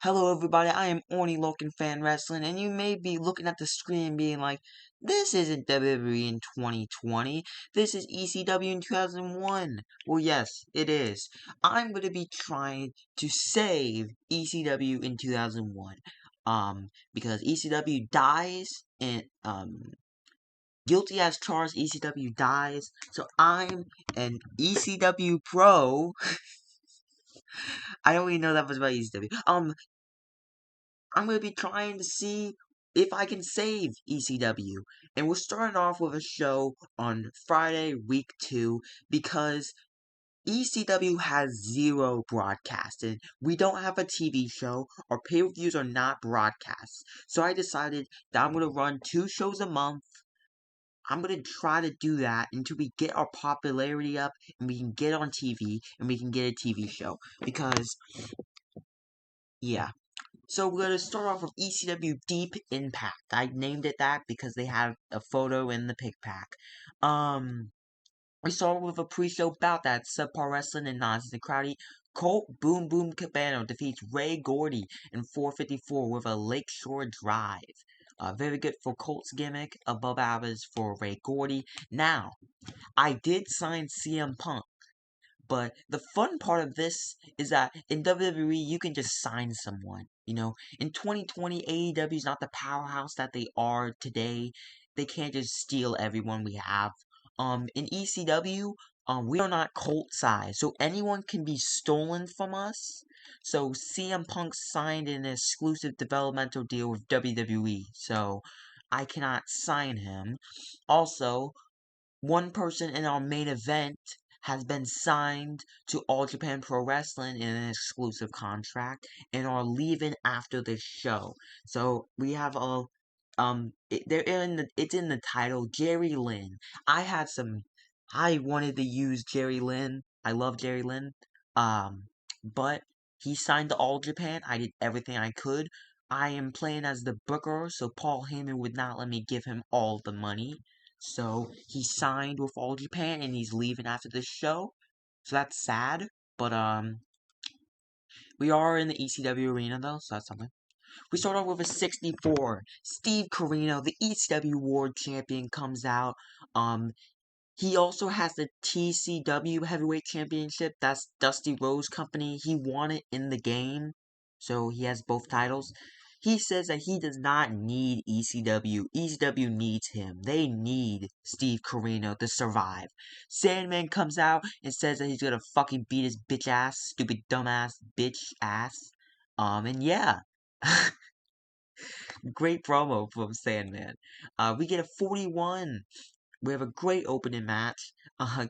Hello everybody, I am Orny Loken Fan Wrestling, and you may be looking at the screen being like, this isn't WWE in 2020, this is ECW in 2001. Well yes, it is. I'm going to be trying to save ECW in 2001, because ECW dies, and, guilty as charged, ECW dies, so I'm an ECW pro. I don't even know that much about ECW. I'm going to be trying to see if I can save ECW. And we're starting off with a show on Friday, week 2, because ECW has 0 broadcast, and we don't have a TV show. Our pay-per-views are not broadcasts. So I decided that I'm going to run 2 shows a month. I'm going to try to do that until we get our popularity up, and we can get on TV, and we can get a TV show. Because, yeah. So we're gonna start off with ECW Deep Impact. I named it that because they have a photo in the pick pack. We start with a pre-show bout that Subpar Wrestling and Nonsense and Crowdy. Colt Boom Boom Cabano defeats Ray Gordy in 454 with a Lakeshore Drive. Very good for Colt's gimmick, above average for Ray Gordy. Now, I did sign CM Punk. But the fun part of this is that in WWE, you can just sign someone. In 2020, AEW is not the powerhouse that they are today. They can't just steal everyone we have. In ECW, we are not cult size, so anyone can be stolen from us. So CM Punk signed an exclusive developmental deal with WWE, so I cannot sign him. Also, one person in our main event has been signed to All Japan Pro Wrestling in an exclusive contract and are leaving after this show. So we have it's in the title, Jerry Lynn. I wanted to use Jerry Lynn. I love Jerry Lynn. But he signed to All Japan. I did everything I could. I am playing as the booker, so Paul Heyman would not let me give him all the money. So he signed with All Japan and he's leaving after this show. So that's sad. But we are in the ECW arena though, so that's something. We start off with a 64. Steve Corino, the ECW World Champion, comes out. He also has the TCW Heavyweight Championship. That's Dusty Rhodes' company. He won it in the game, so he has both titles. He says that he does not need ECW. ECW needs him. They need Steve Corino to survive. Sandman comes out and says that he's gonna fucking beat his bitch ass, stupid dumbass bitch ass. And yeah. Great promo from Sandman. We get a 41. We have a great opening match.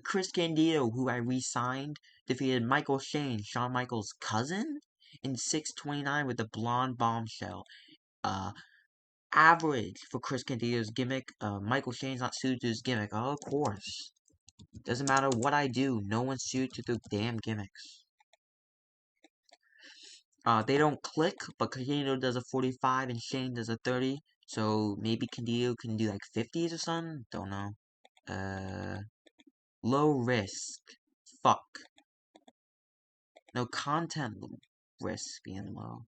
Chris Candido, who I re-signed, defeated Michael Shane, Shawn Michaels' cousin, in 629 with the blonde bombshell. Average for Chris Candido's gimmick. Michael Shane's not suited to his gimmick. Oh, of course. Doesn't matter what I do, no one's suited to the damn gimmicks. They don't click, but Candido does a 45 and Shane does a 30. So maybe Candido can do like 50s or something? Don't know. Low risk. Fuck. No content risk being low.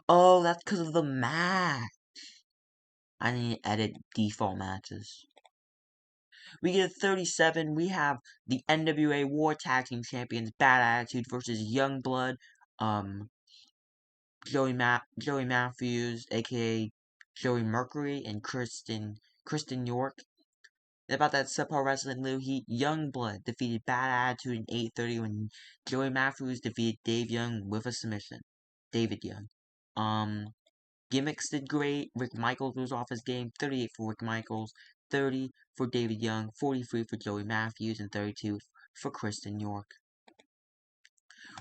Oh, that's because of the match. I need to edit default matches. We get a 37. We have the NWA War Tag Team Champions Bad Attitude versus Youngblood. Joey Matthews, aka Joey Mercury, and Kristen York. And about that Subpar Wrestling Little Heat, Youngblood defeated Bad Attitude in 8:30 when Joey Matthews defeated Dave Young with a submission. David Young. Gimmicks did great. Rick Michaels was off his game. 38 for Rick Michaels, 30 for David Young, 43 for Joey Matthews, and 32 for Kristen York.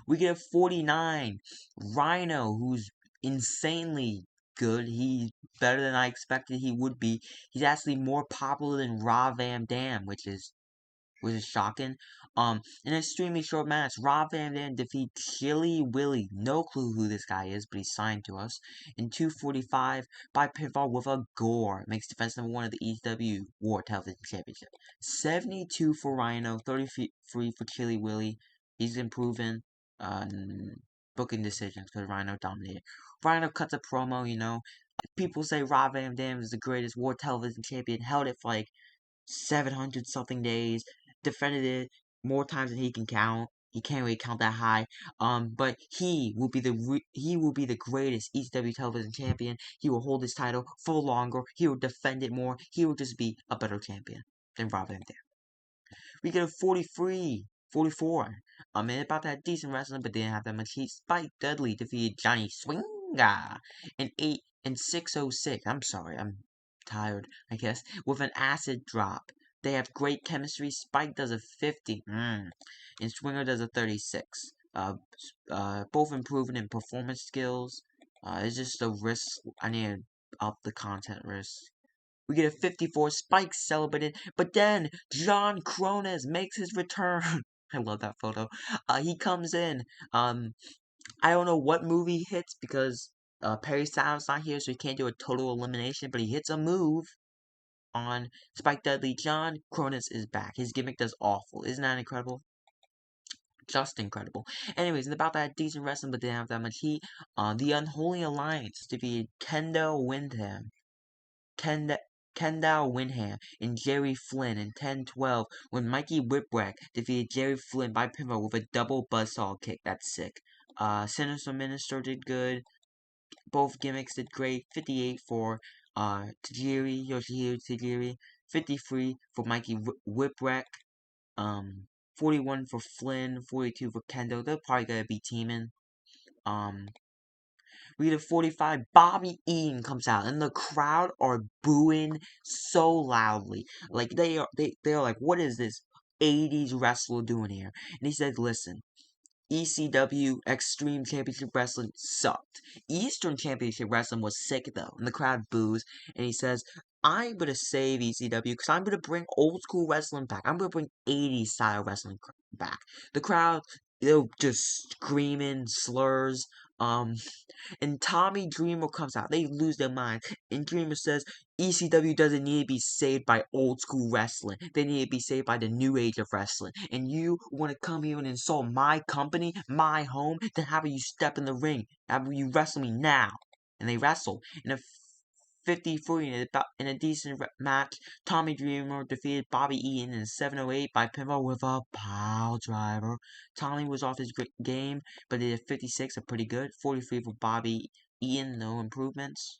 We get a 49. Rhino, who's insanely good. He's better than I expected he would be. He's actually more popular than Rob Van Dam, which is shocking. In an extremely short match, Rob Van Dam defeats Chili Willy. No clue who this guy is, but he's signed to us. In 2:45 by pinfall with a gore. Makes defense number 1 of the ECW War Television Championship. 72 for Rhino, 33 for Chili Willy. He's improving. booking decisions because Rhino dominated. Rhino cuts a promo, you know. People say Rob Van Dam is the greatest World Television Champion, held it for like 700 something days, defended it more times than he can count. He can't really count that high. But he will be the greatest ECW television champion. He will hold his title for longer. He will defend it more. He will just be a better champion than Rob Van Dam. We get a 43, 44. It about that decent wrestling, but didn't have that much heat. Spike Dudley defeated Johnny Swinga in 606. I'm sorry, I'm tired, I guess. With an acid drop. They have great chemistry. Spike does a 50. And Swinger does a 36. Both improving in performance skills. It's just a risk. I need to up the content risk. We get a 54. Spike celebrated, but then John Crones makes his return. I love that photo. He comes in. I don't know what move he hits because Perry Satur's not here, so he can't do a total elimination. But he hits a move on Spike Dudley. John Crones is back. His gimmick does awful. Isn't that incredible? Just incredible. Anyways, and about that decent wrestling, but didn't have that much heat. The Unholy Alliance defeated Kendall Windham. Kendall Winham and Jerry Flynn in 10-12 when Mikey Whipwreck defeated Jerry Flynn by pinfall with a double buzzsaw kick. That's sick. Sinister Minister did good. Both gimmicks did great. 58 for Tajiri, Yoshihiro Tajiri. 53 for Mikey Whipwreck. 41 for Flynn. 42 for Kendo. They're probably gonna be teaming. We get a 45. Bobby Eaton comes out, and the crowd are booing so loudly. Like they're like, "What is this 80s wrestler doing here?" And he said, "Listen, ECW Extreme Championship Wrestling sucked. Eastern Championship Wrestling was sick though." And the crowd boos. And he says, "I'm gonna save ECW because I'm gonna bring old school wrestling back. I'm gonna bring 80s style wrestling back." The crowd, they're just screaming slurs. And Tommy Dreamer comes out. They lose their mind. And Dreamer says, ECW doesn't need to be saved by old school wrestling. They need to be saved by the new age of wrestling. And you want to come here and insult my company, my home? Then how about you step in the ring? How about you wrestle me now? And they wrestle. In a 53 in a decent match, Tommy Dreamer defeated Bobby Eaton in 708 by pinfall with a pile driver. Tommy was off his game, but did a 56, a pretty good. 43 for Bobby Eaton, no improvements.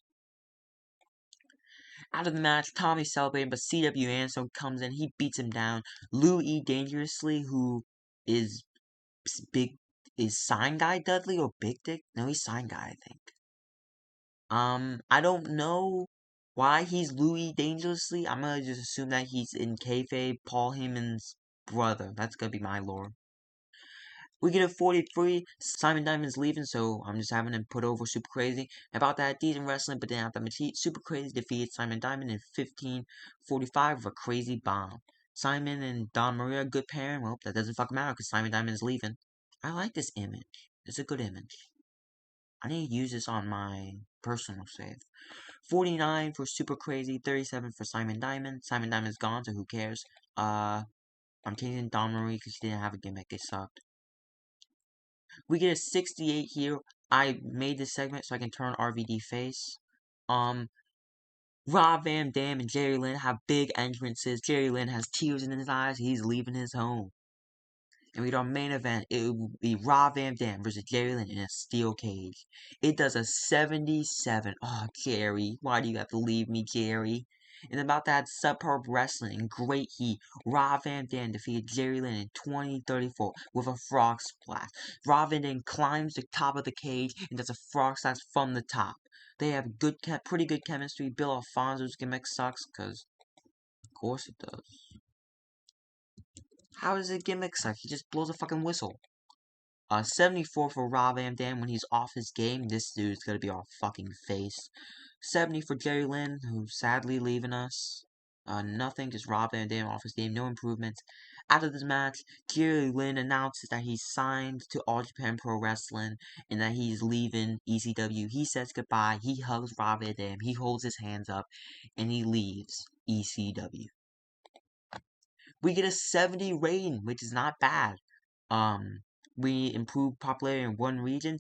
Out of the match, Tommy celebrating, but CW Anderson comes in, he beats him down. Louis Dangerously, who is Sign Guy Dudley or Big Dick? No, he's Sign Guy, I think. I don't know why he's Louis Dangerously. I'm gonna just assume that he's in kayfabe, Paul Heyman's brother. That's gonna be my lore. We get a 43. Simon Diamond's leaving, so I'm just having him put over Super Crazy. About that, decent wrestling, but didn't have that much heat. Super Crazy defeated Simon Diamond in 15:45 with a crazy bomb. Simon and Don Maria, good pairing. Well, that doesn't fucking matter because Simon Diamond's leaving. I like this image. It's a good image. I need to use this on my personal save. 49 for Super Crazy, 37 for Simon Diamond. Simon Diamond's gone, so who cares? I'm changing Don Marie because she didn't have a gimmick. It sucked. We get a 68 here. I made this segment so I can turn RVD face. Rob Van Dam and Jerry Lynn have big entrances. Jerry Lynn has tears in his eyes. He's leaving his home. And we get our main event. It will be Rob Van Dam versus Jerry Lynn in a steel cage. It does a 77. Oh, Jerry. Why do you have to leave me, Jerry? And about that superb wrestling and great heat, Rob Van Dam defeated Jerry Lynn in 20:34 with a frog splash. Rob Van Dam climbs the top of the cage and does a frog splash from the top. They have pretty good chemistry. Bill Alfonso's gimmick sucks, because of course it does. How does a gimmick suck? He just blows a fucking whistle. 74 for Rob Van Dam when he's off his game. This dude's gonna be our fucking face. 70 for Jerry Lynn, who's sadly leaving us. Nothing, just Rob Van Dam off his game, no improvements. Out of this match, Jerry Lynn announces that he's signed to All Japan Pro Wrestling and that he's leaving ECW. He says goodbye, he hugs Rob Van Dam, he holds his hands up, and he leaves ECW. We get a 70 rating, which is not bad. we improve popularity in one region,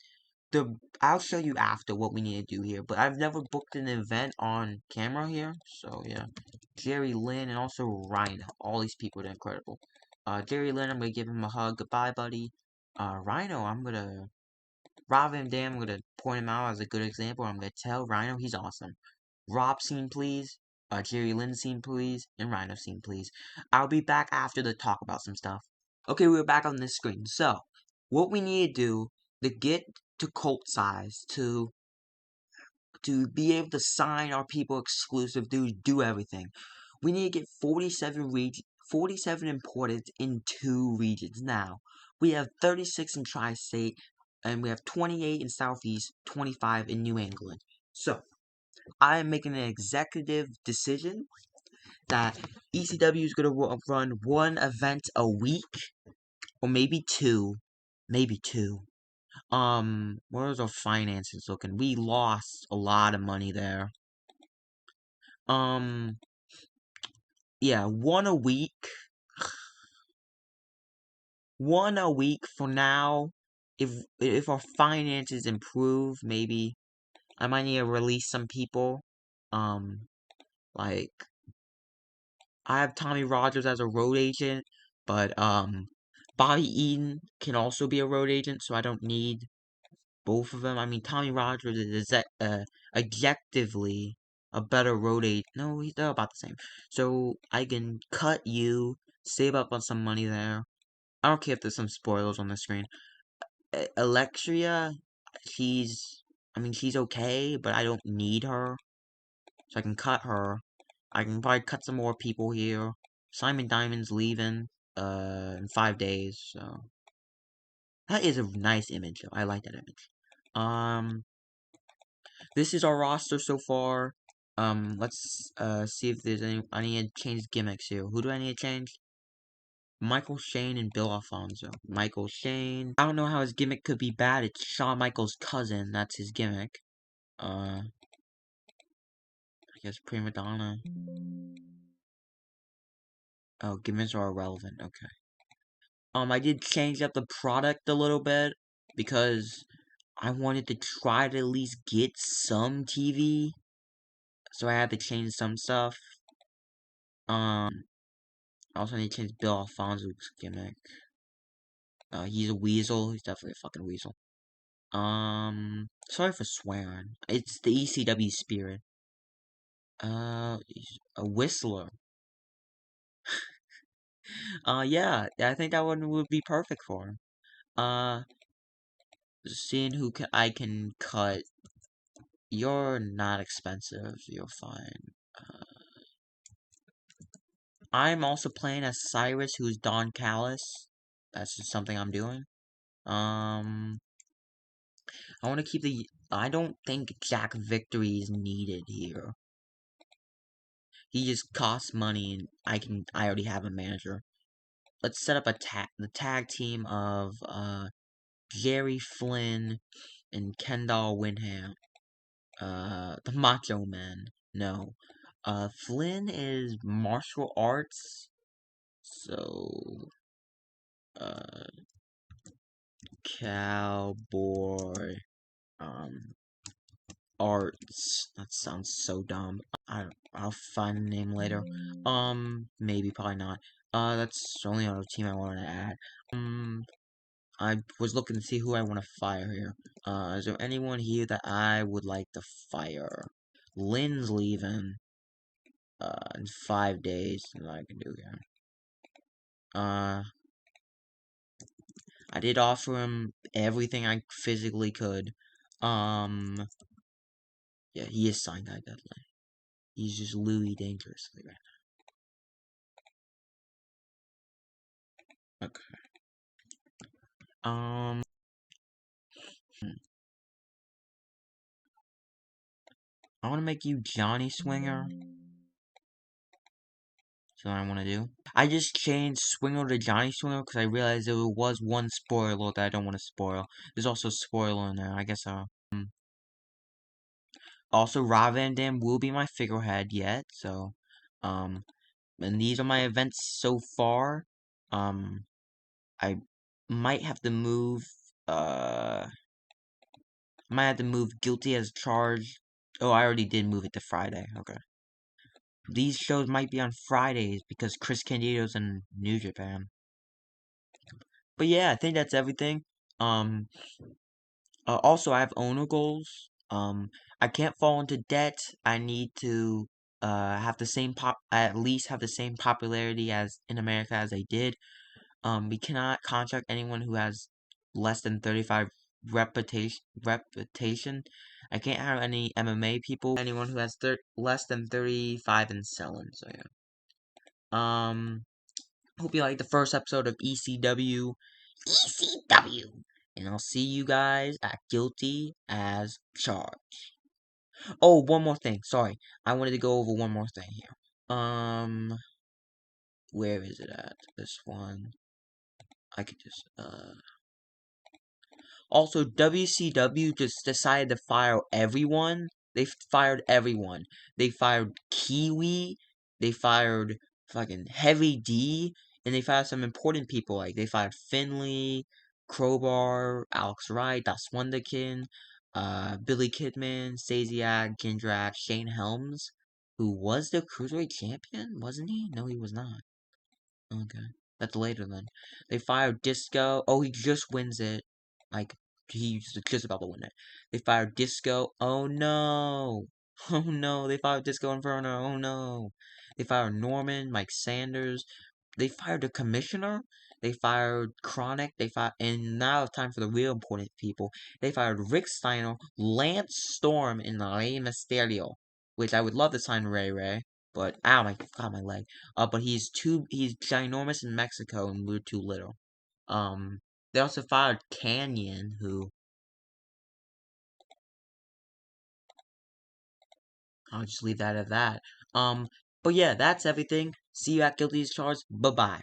I'll show you after what we need to do here. But I've never booked an event on camera here, so yeah. Jerry Lynn and also Rhino. All these people are incredible. Jerry Lynn, I'm gonna give him a hug. Goodbye, buddy. Rhino, rather than damn, I'm gonna point him out as a good example. I'm gonna tell Rhino he's awesome. Rob scene, please. Jerry Lynn scene, please. And Rhino scene, please. I'll be back after to talk about some stuff. Okay, we're back on this screen. So, what we need to do to get to cult size, to be able to sign our people exclusive, do everything. We need to get 47 imported in 2 regions. Now, we have 36 in Tri-State, and we have 28 in Southeast, 25 in New England. So, I am making an executive decision that ECW is going to run 1 event a week, or maybe 2. Maybe 2. Where's our finances looking? We lost a lot of money there. Yeah, 1 a week. 1 a week for now. If our finances improve, maybe I might need to release some people. Like I have Tommy Rogers as a road agent, but Bobby Eaton can also be a road agent, so I don't need both of them. I mean, Tommy Rogers is objectively a better road agent. No, they're about the same. So I can cut you, save up on some money there. I don't care if there's some spoilers on the screen. Alexia, she's okay, but I don't need her. So I can cut her. I can probably cut some more people here. Simon Diamond's leaving, in 5 days, so. That is a nice image, though. I like that image. This is our roster so far. Let's, see if there's any, I need to change gimmicks here. Who do I need to change? Michael Shane and Bill Alfonso. Michael Shane. I don't know how his gimmick could be bad. It's Shawn Michaels' cousin. That's his gimmick. I guess Prima Donna. Oh, gimmicks are irrelevant. Okay. I did change up the product a little bit because I wanted to try to at least get some TV. So I had to change some stuff. I also need to change Bill Alfonso's gimmick. He's a weasel. He's definitely a fucking weasel. Sorry for swearing. It's the ECW spirit. He's a whistler. Yeah, I think that one would be perfect for him. Seeing who I can cut. You're not expensive. You're fine. I'm also playing as Cyrus, who's Don Callis. That's just something I'm doing. I want to keep I don't think Jack Victory is needed here. He just costs money, and I already have a manager. Let's set up the tag team of Jerry Flynn and Kendall Winham. The Macho Men. No. Flynn is martial arts. So, cowboy, arts. That sounds so dumb. I'll find a name later. Maybe, probably not. That's the only other team I wanted to add. I was looking to see who I want to fire here. Is there anyone here that I would like to fire? Lynn's leaving, in 5 days. What I can do here. I did offer him everything I physically could. Yeah, he is signed that deadline. He's just Louis dangerously right now. Okay. I want to make you Johnny Swinger. So I want to do. I just changed Swinger to Johnny Swinger because I realized there was one spoiler that I don't want to spoil. There's also a spoiler in there. I guess also Rob Van Dam will be my figurehead yet. So, and these are my events so far. I might have to move, uh, might have to move Guilty as Charged. Oh, I already did move it to Friday. Okay. These shows might be on Fridays because Chris Candido's in New Japan. But yeah, I think that's everything. Um, also, I have owner goals. I can't fall into debt. I need to have the same at least have the same popularity as in America as I did. We cannot contract anyone who has less than 35 reputation. I can't have any MMA people. Anyone who has less than 35 and selling. So yeah. Hope you liked the first episode of ECW. ECW. And I'll see you guys at Guilty as Charged. Oh, one more thing. Sorry. I wanted to go over one more thing here. Where is it at? This one. I could just, Also, WCW just decided to fire everyone. They fired everyone. They fired Kiwi. They fired fucking Heavy D. And they fired some important people. Like, they fired Finley, Crowbar, Alex Wright, Das Wunderkind, Billy Kidman, Stasiak, Kindrak, Shane Helms, who was the Cruiserweight Champion, wasn't he? No, he was not. Okay. That's later then. They fired Disco. Oh, he just wins it. Like, he's just about to win it. They fired Disco. Oh no. Oh no. They fired Disco Inferno. Oh no. They fired Norman, Mike Sanders. They fired the commissioner. They fired Chronic. They fired, and now it's time for the real important people. They fired Rick Steiner, Lance Storm, and Rey Mysterio. Which I would love to sign Ray. But ow, my god, my leg. But he's ginormous in Mexico, and we're too little. They also fired Canyon, who I'll just leave that at that. But yeah, that's everything. See you at Guilty as Charged. Bye bye.